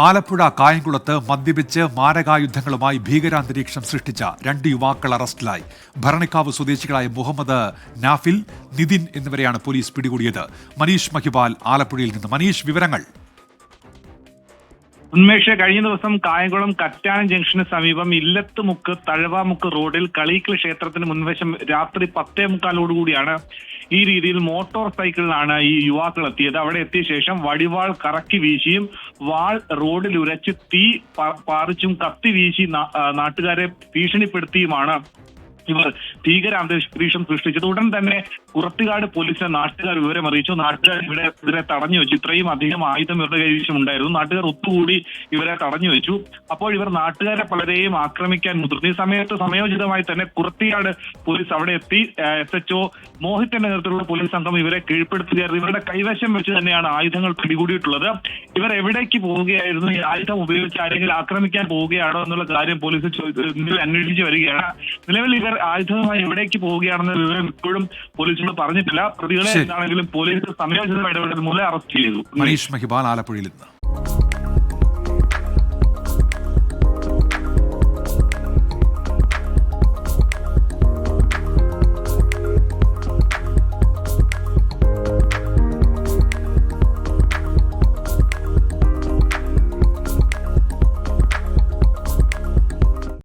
ആലപ്പുഴ കായംകുളത്ത് മദ്യപിച്ച് മാരകായുധങ്ങളുമായി ഭീകരാന്തരീക്ഷം സൃഷ്ടിച്ച 2 യുവാക്കൾ അറസ്റ്റിലായി. ഭരണിക്കാവ് സ്വദേശികളായ മുഹമ്മദ് നാഫിൽ, നിതിൻ എന്നിവരെയാണ് പോലീസ് പിടികൂടിയത്. മനീഷ് മഹിപാൽ ആലപ്പുഴയിൽ നിന്ന്. മനീഷ്, വിവരങ്ങൾ. ഉന്മേഷ്, കഴിഞ്ഞ ദിവസം കായംകുളം കറ്റാനം ജംഗ്ഷന് സമീപം ഇല്ലത്തുമുക്ക് തഴവാമുക്ക് റോഡിൽ കളീക്കൽ ക്ഷേത്രത്തിന് മുൻവശം രാത്രി 10:45 ഈ രീതിയിൽ മോട്ടോർ സൈക്കിളിലാണ് ഈ യുവാക്കൾ എത്തിയത്. അവിടെ എത്തിയ ശേഷം വടിവാൾ കറക്കി വീശിയും വാൾ റോഡിൽ ഉരച്ച് തീ പാറിച്ചും കത്തി വീശി നാട്ടുകാരെ ഭീഷണിപ്പെടുത്തിയുമാണ് ഇവർ ഭീകരാന്തരീക്ഷം സൃഷ്ടിച്ചത്. ഉടൻ തന്നെ കുറത്തുകാട് പോലീസിനെ നാട്ടുകാർ വിവരം അറിയിച്ചു. നാട്ടുകാർ ഇവരെ തടഞ്ഞു വെച്ചു. ഇത്രയും അധികം ആയുധം ഇവരുടെ കൈവശം ഉണ്ടായിരുന്നു. നാട്ടുകാർ ഒത്തുകൂടി ഇവരെ തടഞ്ഞു വെച്ചു. അപ്പോൾ ഇവർ നാട്ടുകാരെ പലരെയും ആക്രമിക്കാൻ മുതിർന്നു. ഈ സമയത്ത് സമയോചിതമായി തന്നെ കുറത്തിയാട് പോലീസ് അവിടെ എത്തി. SHO മോഹിത്തിന്റെ നേതൃത്വത്തിലുള്ള പോലീസ് സംഘം ഇവരെ കീഴ്പ്പെടുത്തുകയായിരുന്നു. ഇവരുടെ കൈവശം വെച്ച് തന്നെയാണ് ആയുധങ്ങൾ പിടികൂടിയിട്ടുള്ളത്. ഇവർ എവിടേക്ക് പോവുകയായിരുന്നു, ഈ ആയുധം ഉപയോഗിച്ച് ആരെങ്കിലും ആക്രമിക്കാൻ പോവുകയാണോ എന്നുള്ള കാര്യം പോലീസ് അന്വേഷിച്ചു വരികയാണ്. നിലവിൽ ഇവർ ആയുധമായി എവിടേക്ക് പോവുകയാണെന്ന വിവരം ഇപ്പോഴും പോലീസിനോട് പറഞ്ഞിട്ടില്ല. പ്രതികളെ എന്താണെങ്കിലും പോലീസ് സമയോചിതമായി ഇടപെട്ടത് മൂലം അറസ്റ്റ് ചെയ്തു. മനീഷ് മഹിപാൽ ആലപ്പുഴയിൽ നിന്ന്.